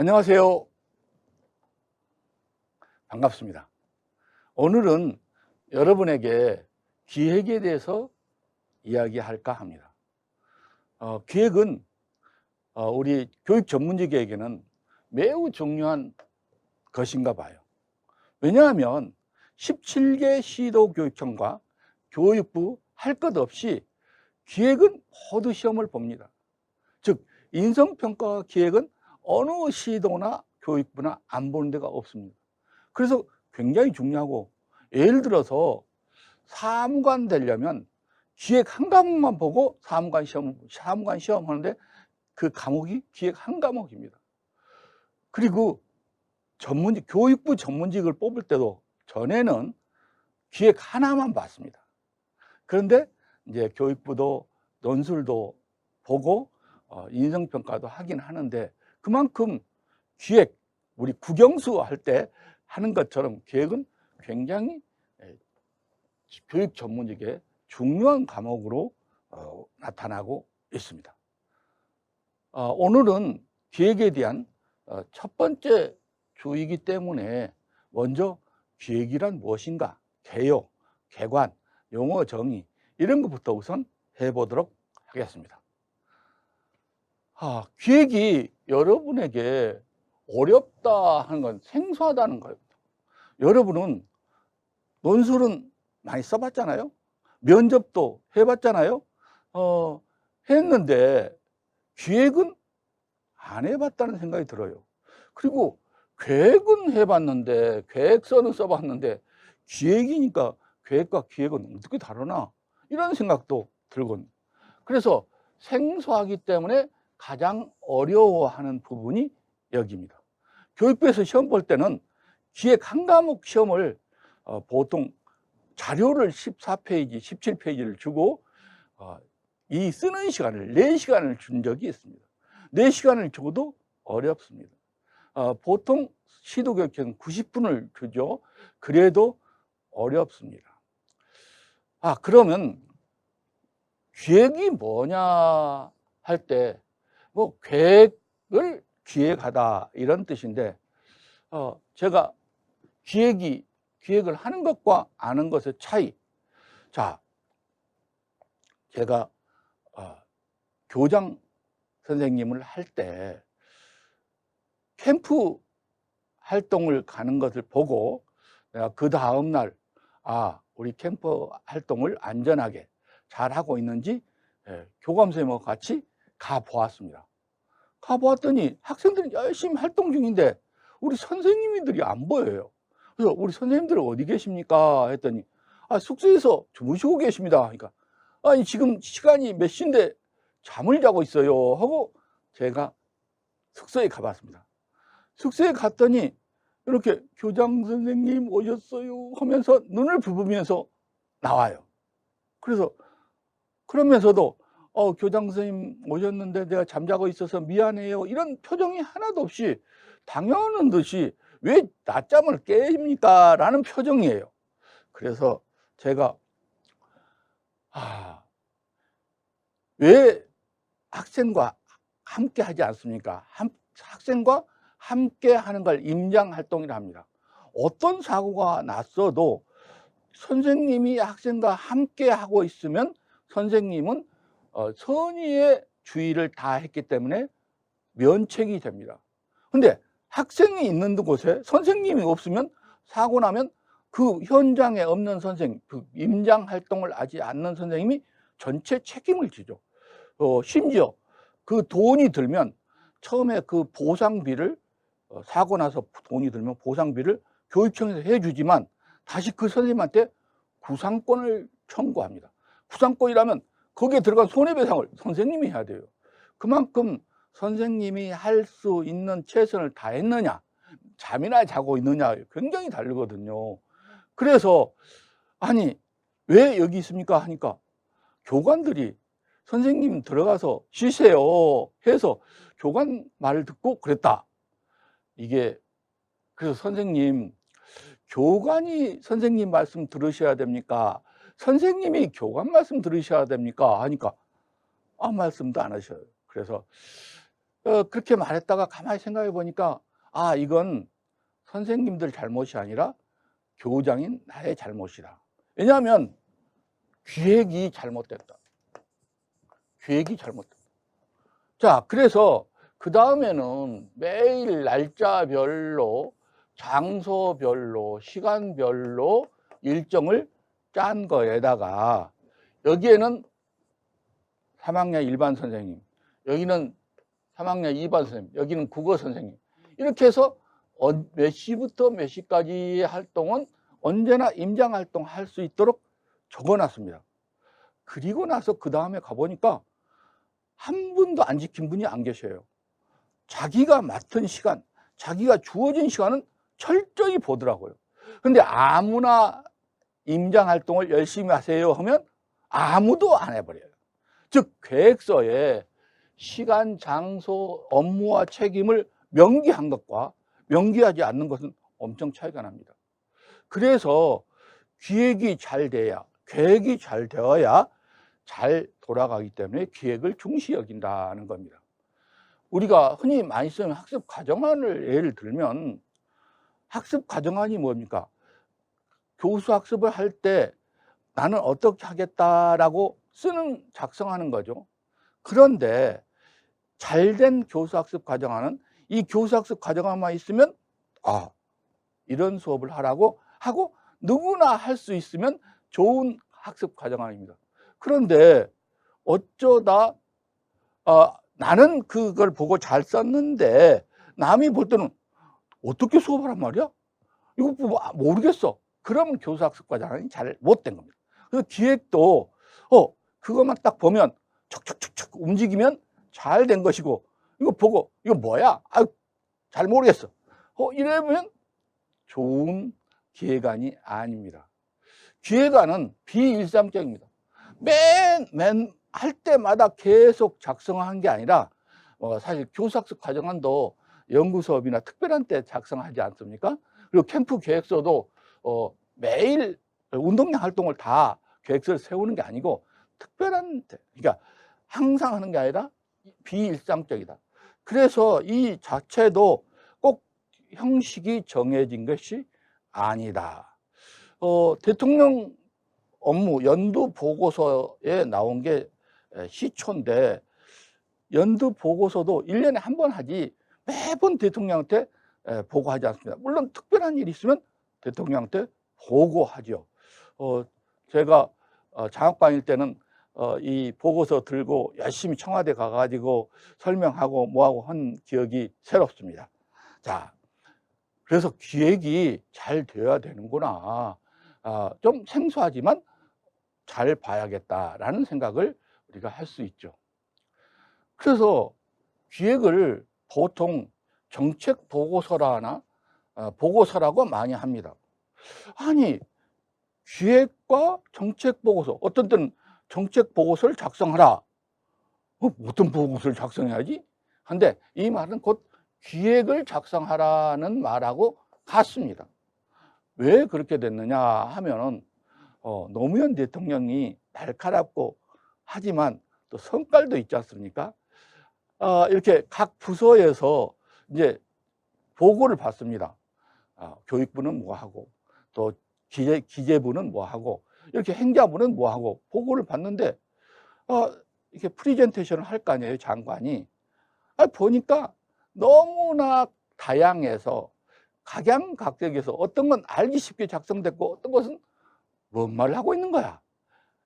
안녕하세요. 반갑습니다. 오늘은 여러분에게 기획에 대해서 이야기할까 합니다. 기획은 우리 교육 전문직에게는 매우 중요한 것인가 봐요. 왜냐하면 17개 시도교육청과 교육부 할 것 없이 기획은 모두 시험을 봅니다. 즉 인성평가와 기획은 어느 시도나 교육부나 안 보는 데가 없습니다. 그래서 굉장히 중요하고, 예를 들어서 사무관 되려면 기획 한 과목만 보고 사무관 시험 하는데 그 과목이 기획 한 과목입니다. 그리고 교육부 전문직을 뽑을 때도 전에는 기획 하나만 봤습니다. 그런데 이제 교육부도 논술도 보고 인성평가도 하긴 하는데, 그만큼 기획, 우리 국영수 할 때 하는 것처럼 기획은 굉장히 교육 전문직의 중요한 과목으로 나타나고 있습니다. 오늘은 기획에 대한 첫 번째 주의이기 때문에 먼저 기획이란 무엇인가, 개요, 개관, 용어 정의 이런 것부터 우선 해보도록 하겠습니다. 기획이 여러분에게 어렵다 하는 건 생소하다는 거예요. 여러분은 논술은 많이 써봤잖아요. 면접도 해봤잖아요. 했는데 기획은 안 해봤다는 생각이 들어요. 그리고 계획은 해봤는데, 계획서는 써봤는데 기획이니까 계획과 기획은 어떻게 다르나 이런 생각도 들곤. 그래서 생소하기 때문에 가장 어려워하는 부분이 여기입니다. 교육부에서 시험 볼 때는 기획 한 과목 시험을 보통 자료를 14페이지, 17페이지를 주고 이 쓰는 시간을 4시간을 준 적이 있습니다. 4시간을 줘도 어렵습니다. 보통 시도교육청은 90분을 주죠. 그래도 어렵습니다. 그러면 기획이 뭐냐 할 때 계획을 기획하다 이런 뜻인데, 제가 기획을 하는 것과 아는 것의 차이. 자, 제가 교장 선생님을 할 때 캠프 활동을 가는 것을 보고 내가 그 다음 날 우리 캠프 활동을 안전하게 잘 하고 있는지 교감 선생님과 같이 가 보았습니다. 가 보았더니 학생들이 열심히 활동 중인데 우리 선생님들이 안 보여요. 그래서 우리 선생님들은 어디 계십니까 했더니 숙소에서 주무시고 계십니다. 그러니까 아니 지금 시간이 몇 시인데 잠을 자고 있어요 하고 제가 숙소에 가봤습니다. 숙소에 갔더니 이렇게 교장 선생님 오셨어요 하면서 눈을 부비면서 나와요. 그러면서도 교장 선생님 오셨는데 내가 잠자고 있어서 미안해요 이런 표정이 하나도 없이 당연한 듯이 왜 낮잠을 깨입니까 라는 표정이에요. 그래서 제가 왜 학생과 함께 하지 않습니까? 학생과 함께 하는 걸 임장활동이라 합니다. 어떤 사고가 났어도 선생님이 학생과 함께 하고 있으면 선생님은 선의의 주의를 다했기 때문에 면책이 됩니다. 근데 학생이 있는 곳에 선생님이 없으면 사고 나면 그 현장에 없는 선생님, 그 임장활동을 하지 않는 선생님이 전체 책임을 지죠. 심지어 그 돈이 들면 처음에 그 보상비를 사고 나서 돈이 들면 보상비를 교육청에서 해주지만 다시 그 선생님한테 구상권을 청구합니다. 구상권이라면 거기에 들어간 손해배상을 선생님이 해야 돼요. 그만큼 선생님이 할 수 있는 최선을 다했느냐, 잠이나 자고 있느냐 굉장히 다르거든요. 그래서 왜 여기 있습니까 하니까 교관들이 선생님 들어가서 쉬세요 해서 교관 말을 듣고 그랬다. 그래서 선생님, 교관이 선생님 말씀 들으셔야 됩니까? 선생님이 교관 말씀 들으셔야 됩니까? 하니까 말씀도 안 하셔요. 그래서 그렇게 말했다가 가만히 생각해 보니까 아, 이건 선생님들 잘못이 아니라 교장인 나의 잘못이다. 왜냐하면 기획이 잘못됐다. 기획이 잘못됐다. 자, 그래서 그 다음에는 매일 날짜별로, 장소별로, 시간별로 일정을 짠 거에다가 여기에는 3학년 일반 선생님, 여기는 3학년 2반 선생님, 여기는 국어 선생님, 이렇게 해서 몇 시부터 몇 시까지의 활동은 언제나 임장 활동 할 수 있도록 적어놨습니다. 그리고 나서 그 다음에 가보니까 한 분도 안 지킨 분이 안 계셔요. 자기가 맡은 시간, 자기가 주어진 시간은 철저히 보더라고요. 근데 아무나 임장 활동을 열심히 하세요 하면 아무도 안 해버려요. 즉 계획서에 시간, 장소, 업무와 책임을 명기한 것과 명기하지 않는 것은 엄청 차이가 납니다. 그래서 기획이 잘 돼야, 계획이 잘 되어야 잘 돌아가기 때문에 기획을 중시 여긴다는 겁니다. 우리가 흔히 많이 쓰는 학습 과정안을 예를 들면, 학습 과정안이 뭡니까? 교수 학습을 할 때 나는 어떻게 하겠다라고 작성하는 거죠. 그런데 잘된 교수 학습 과정안은 이 교수 학습 과정안만 있으면 아, 이런 수업을 하라고 하고 누구나 할 수 있으면 좋은 학습 과정안입니다. 그런데 어쩌다 나는 그걸 보고 잘 썼는데 남이 볼 때는 어떻게 수업하란 말이야? 이거 모르겠어. 그러면 교수 학습 과정안이 잘 못된 겁니다. 그래서 기획도 그것만 딱 보면 척척척척 움직이면 잘 된 것이고, 이거 보고 이거 뭐야? 잘 모르겠어. 이러면 좋은 기획안이 아닙니다. 기획안은 비일상적입니다. 맨 할 때마다 계속 작성한 게 아니라 사실 교수학습 과정안도 연구 수업이나 특별한 때 작성하지 않습니까? 그리고 캠프 계획서도 매일 운동량 활동을 다 계획서를 세우는 게 아니고 특별한 때, 그러니까 항상 하는 게 아니라 비일상적이다. 그래서 이 자체도 꼭 형식이 정해진 것이 아니다. 대통령 업무 연두 보고서에 나온 게 시초인데, 연두 보고서도 1년에 한 번 하지 매번 대통령한테 보고하지 않습니다. 물론 특별한 일이 있으면 대통령한테 보고하죠. 제가 장학반일 때는 이 보고서 들고 열심히 청와대 가가지고 설명하고 뭐하고 한 기억이 새롭습니다. 자, 그래서 기획이 잘 되어야 되는구나. 좀 생소하지만 잘 봐야겠다라는 생각을 우리가 할 수 있죠. 그래서 기획을 보통 정책 보고서라나 보고서라고 많이 합니다. 아니, 기획과 정책 보고서, 어떤 때는 정책 보고서를 작성하라. 어떤 보고서를 작성해야지? 근데 이 말은 곧 기획을 작성하라는 말하고 같습니다. 왜 그렇게 됐느냐 하면은 노무현 대통령이 날카롭고 하지만 또 성깔도 있지 않습니까? 이렇게 각 부서에서 이제 보고를 받습니다. 교육부는 뭐 하고, 또 기재부는 뭐 하고, 이렇게 행자부는 뭐 하고 보고를 받는데 이렇게 프리젠테이션을 할 거 아니에요, 장관이. 보니까 너무나 다양해서 각양각색에서 어떤 건 알기 쉽게 작성됐고 어떤 것은 뭔 말을 하고 있는 거야,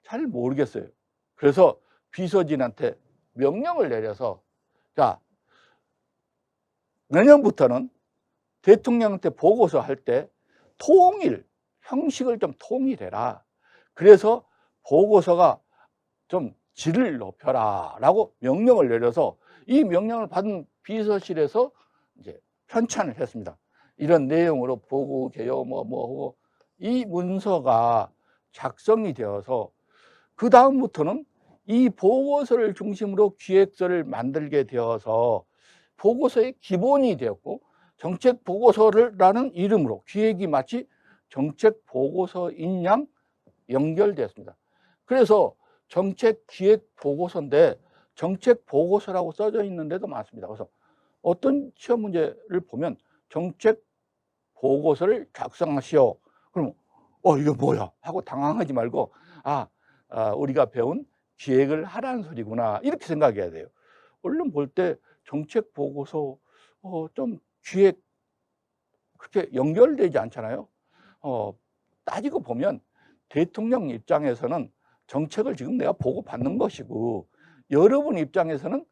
잘 모르겠어요. 그래서 비서진한테 명령을 내려서, 자, 내년부터는 대통령한테 보고서 할 때 형식을 좀 통일해라. 그래서 보고서가 좀 질을 높여라 라고 명령을 내려서 이 명령을 받은 비서실에서 이제 편찬을 했습니다. 이런 내용으로 보고 개요 뭐고 이 문서가 작성이 되어서 그 다음부터는 이 보고서를 중심으로 기획서를 만들게 되어서 보고서의 기본이 되었고, 정책 보고서라는 이름으로 기획이 마치 정책 보고서인 양 연결되었습니다. 그래서 정책 기획 보고서인데 정책 보고서라고 써져 있는 데도 많습니다. 그래서 어떤 시험 문제를 보면 정책 보고서를 작성하시오. 그럼 이게 뭐야? 하고 당황하지 말고 우리가 배운 기획을 하라는 소리구나. 이렇게 생각해야 돼요. 얼른 볼 때 정책 보고서 좀 기획 그렇게 연결되지 않잖아요. 따지고 보면 대통령 입장에서는 정책을 지금 내가 보고받는 것이고 여러분 입장에서는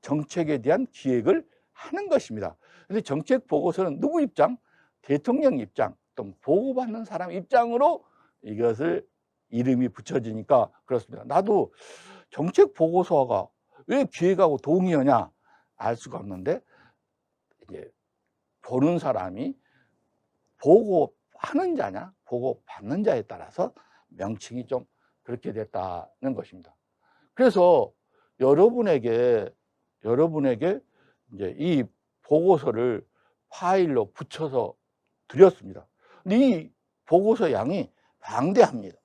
정책에 대한 기획을 하는 것입니다. 근데 정책 보고서는 누구 입장? 대통령 입장, 또 보고받는 사람 입장으로 이것을 이름이 붙여지니까 그렇습니다. 나도 정책 보고서가 왜 기획하고 동의어냐 알 수가 없는데 이제 보는 사람이 보고하는 자냐 보고받는 자에 따라서 명칭이 좀 그렇게 됐다는 것입니다. 그래서 여러분에게 이제 이 보고서를 파일로 붙여서 드렸습니다. 근데 이 보고서 양이 방대합니다.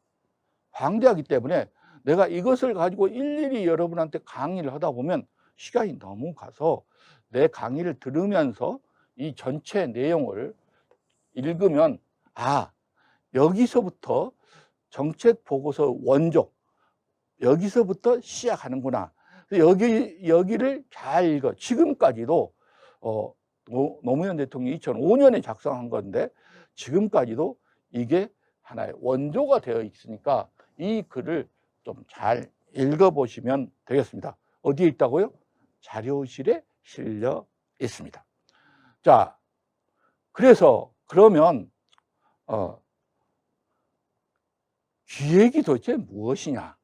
방대하기 때문에 내가 이것을 가지고 일일이 여러분한테 강의를 하다 보면 시간이 너무 가서 내 강의를 들으면서 이 전체 내용을 읽으면 여기서부터 정책 보고서 원조 여기서부터 시작하는구나. 여기를 잘 읽어. 지금까지도 노무현 대통령이 2005년에 작성한 건데 지금까지도 이게 하나의 원조가 되어 있으니까 이 글을 좀 잘 읽어보시면 되겠습니다. 어디에 있다고요? 자료실에 실려 있습니다. 자, 그러면 기획이 도대체 무엇이냐?